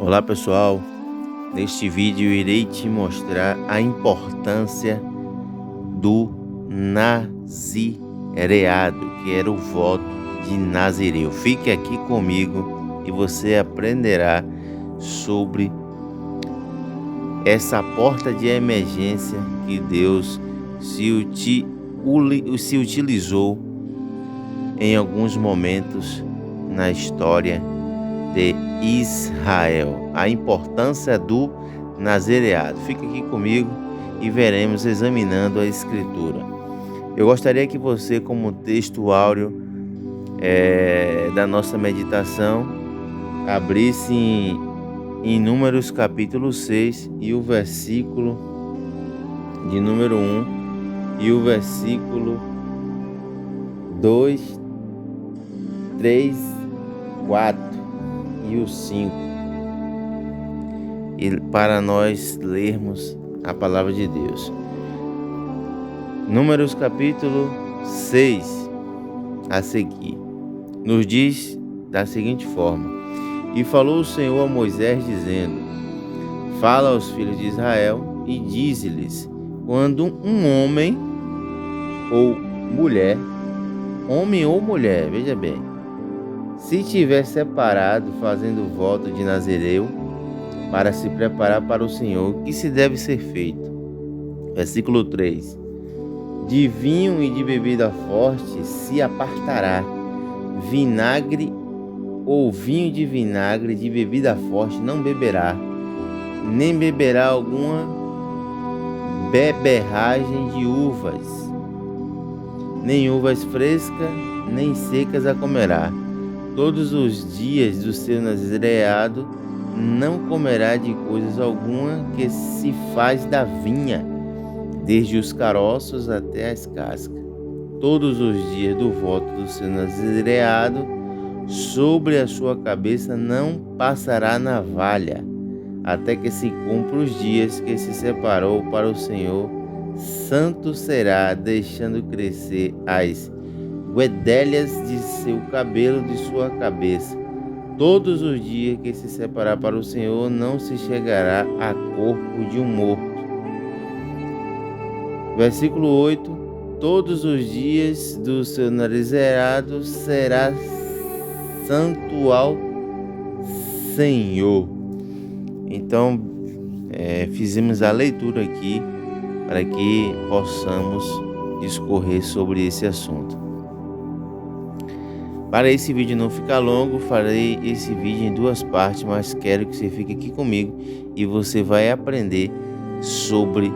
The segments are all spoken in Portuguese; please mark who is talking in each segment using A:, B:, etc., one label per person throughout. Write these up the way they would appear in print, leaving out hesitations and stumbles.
A: Olá pessoal, neste vídeo irei te mostrar a importância do nazireado, que era o voto de Nazireu. Fique aqui comigo e você aprenderá sobre essa porta de emergência que Deus se utilizou em alguns momentos na história de Israel. A importância do nazireado. Fique aqui comigo e veremos examinando a escritura. Eu gostaria que você, como texto áureo da nossa meditação, abrisse em Números capítulo 6 e o versículo de número 1 e o versículo 2, 3, 4 e o 5, e para nós lermos a palavra de Deus. Números capítulo 6 a seguir nos diz da seguinte forma: E falou o Senhor a Moisés dizendo: Fala aos filhos de Israel e dize-lhes: Quando um homem ou mulher, veja bem, se tiver separado fazendo voto de Nazireu para se preparar para o Senhor, o que se deve ser feito? Versículo 3: De vinho e de bebida forte se apartará, vinagre ou vinho de vinagre de bebida forte não beberá, nem beberá alguma beberragem de uvas, nem uvas frescas, nem secas a comerá. Todos os dias do seu nazireado não comerá de coisas alguma que se faz da vinha, desde os caroços até as cascas. Todos os dias do voto do seu nazireado, sobre a sua cabeça não passará navalha, até que se cumpra os dias que se separou para o Senhor. Santo será, deixando crescer as guedelhas de seu cabelo de sua cabeça. Todos os dias que se separar para o Senhor, não se chegará a corpo de um morto. Versículo 8: Todos os dias do seu nazireado será santo ao Senhor. Então, fizemos a leitura aqui para que possamos discorrer sobre esse assunto. Para esse vídeo não ficar longo, farei esse vídeo em duas partes, mas quero que você fique aqui comigo e você vai aprender sobre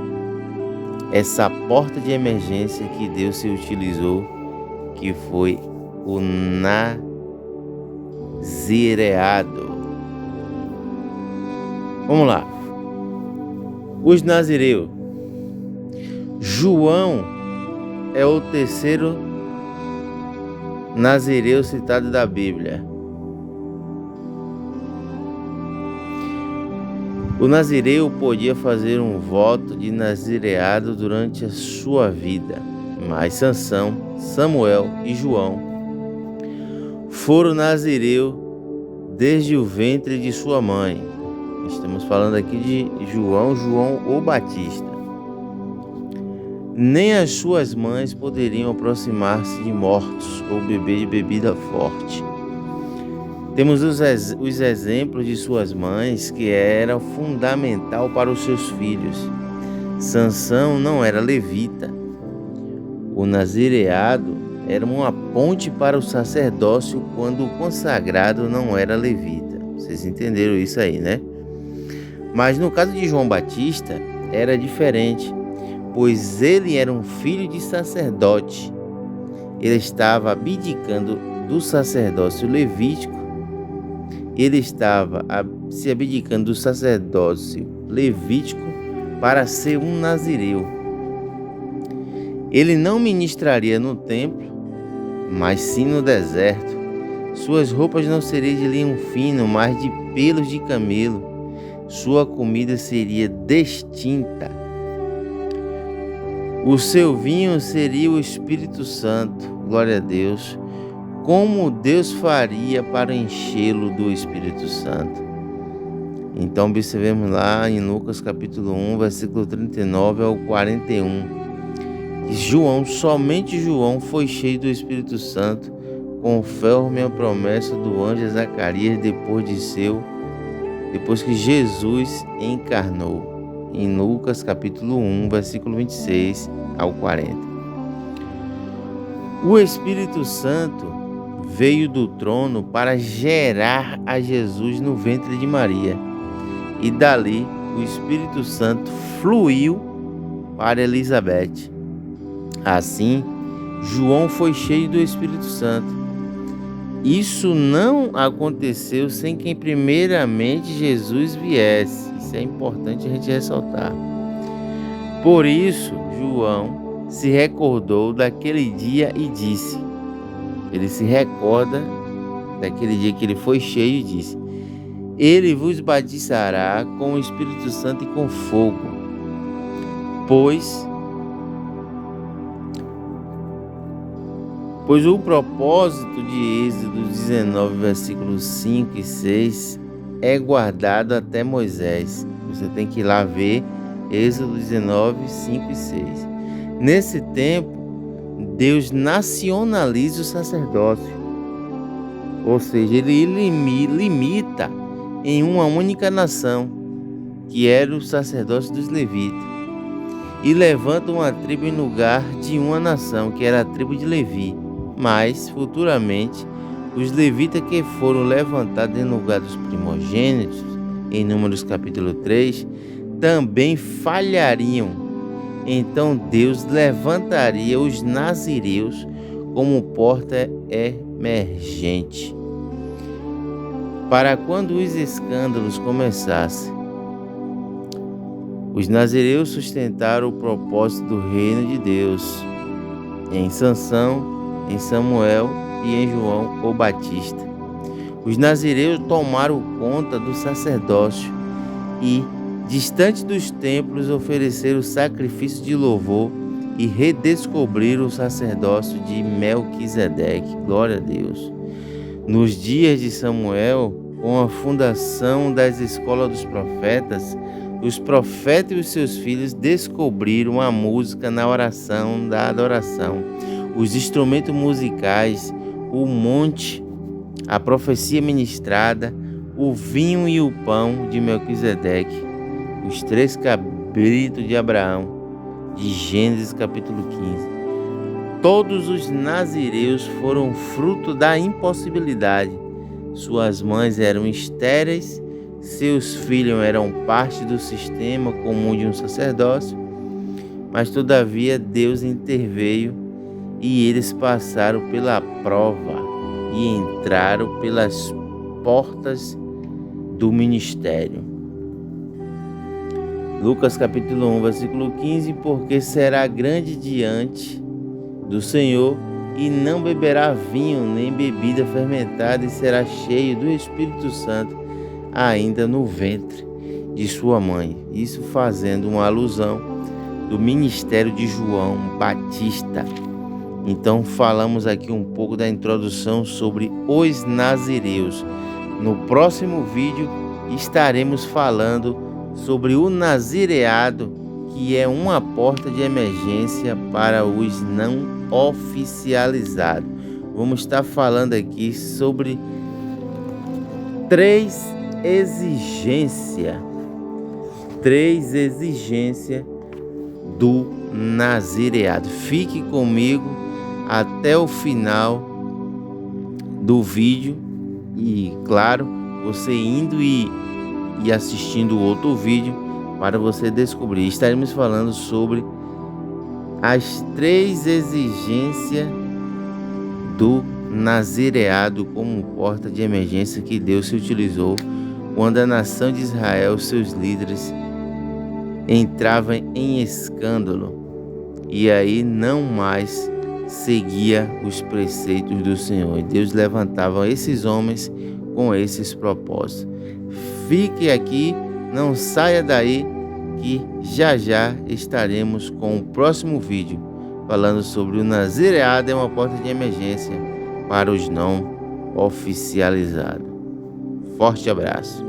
A: essa porta de emergência que Deus se utilizou, que foi o nazireado. Vamos lá. Os nazireus. João é o terceiro nazireu citado da Bíblia. O nazireu podia fazer um voto de nazireado durante a sua vida, mas Sansão, Samuel e João foram nazireu desde o ventre de sua mãe. Estamos falando aqui de João o Batista. Nem as suas mães poderiam aproximar-se de mortos ou beber de bebida forte. Temos os exemplos de suas mães, que eram fundamental para os seus filhos. Sansão não era levita. O nazireado era uma ponte para o sacerdócio quando o consagrado não era levita. Vocês entenderam isso aí, né? Mas no caso de João Batista era diferente, pois ele era um filho de sacerdote. Ele estava abdicando do sacerdócio levítico. Ele estava se abdicando do sacerdócio levítico para ser um nazireu. Ele não ministraria no templo, mas sim no deserto. Suas roupas não seriam de linho fino, mas de pelos de camelo. Sua comida seria distinta. O seu vinho seria o Espírito Santo. Glória a Deus. Como Deus faria para enchê-lo do Espírito Santo? Então observemos lá em Lucas capítulo 1, versículo 39 ao 41. Somente João foi cheio do Espírito Santo, conforme a promessa do anjo Zacarias depois que Jesus encarnou. Em Lucas capítulo 1, versículo 26 ao 40. O Espírito Santo veio do trono para gerar a Jesus no ventre de Maria. E dali o Espírito Santo fluiu para Elizabeth. Assim, João foi cheio do Espírito Santo. Isso não aconteceu sem que primeiramente Jesus viesse. Isso é importante a gente ressaltar. Por isso, João se recordou daquele dia e disse, ele se recorda daquele dia que ele foi cheio e disse: Ele vos batizará com o Espírito Santo e com fogo, pois o propósito de Êxodo 19, versículos 5 e 6 é guardado até Moisés. Você tem que ir lá ver Êxodo 19, 5 e 6. Nesse tempo, Deus nacionaliza o sacerdócio, ou seja, ele limita em uma única nação, que era o sacerdócio dos levitas, e levanta uma tribo em lugar de uma nação, que era a tribo de Levi. Mas, futuramente, os levitas que foram levantados em lugar dos primogênitos, em Números capítulo 3, também falhariam. Então Deus levantaria os nazireus como porta emergente. Para quando os escândalos começassem, os nazireus sustentaram o propósito do reino de Deus em Sansão, em Samuel e em João o Batista. Os nazireus tomaram conta do sacerdócio e, distante dos templos, ofereceram sacrifício de louvor e redescobriram o sacerdócio de Melquisedeque. Glória a Deus. Nos dias de Samuel, com a fundação das escolas dos profetas, os profetas e os seus filhos descobriram a música na oração da adoração, os instrumentos musicais, o monte, a profecia ministrada, o vinho e o pão de Melquisedeque, os 3 cabritos de Abraão, de Gênesis capítulo 15. Todos os nazireus foram fruto da impossibilidade. Suas mães eram estéreis, seus filhos eram parte do sistema comum de um sacerdócio, mas todavia Deus interveio e eles passaram pela prova e entraram pelas portas do ministério. Lucas capítulo 1, versículo 15, porque será grande diante do Senhor e não beberá vinho nem bebida fermentada e será cheio do Espírito Santo ainda no ventre de sua mãe. Isso fazendo uma alusão do ministério de João Batista. Então falamos aqui um pouco da introdução sobre os nazireus. No próximo vídeo estaremos falando sobre o nazireado, que é uma porta de emergência para os não oficializados. Vamos estar falando aqui sobre 3 exigências do nazireado. Fique comigo até o final do vídeo e, claro, você indo e assistindo outro vídeo para você descobrir. Estaremos falando sobre as 3 exigências do nazireado como porta de emergência que Deus se utilizou quando a nação de Israel, seus líderes, entravam em escândalo e aí não mais seguia os preceitos do Senhor. E Deus levantava esses homens com esses propósitos. Fique aqui, não saia daí, que já estaremos com o próximo vídeo falando sobre o nazireado é uma porta de emergência para os não oficializados. Forte abraço.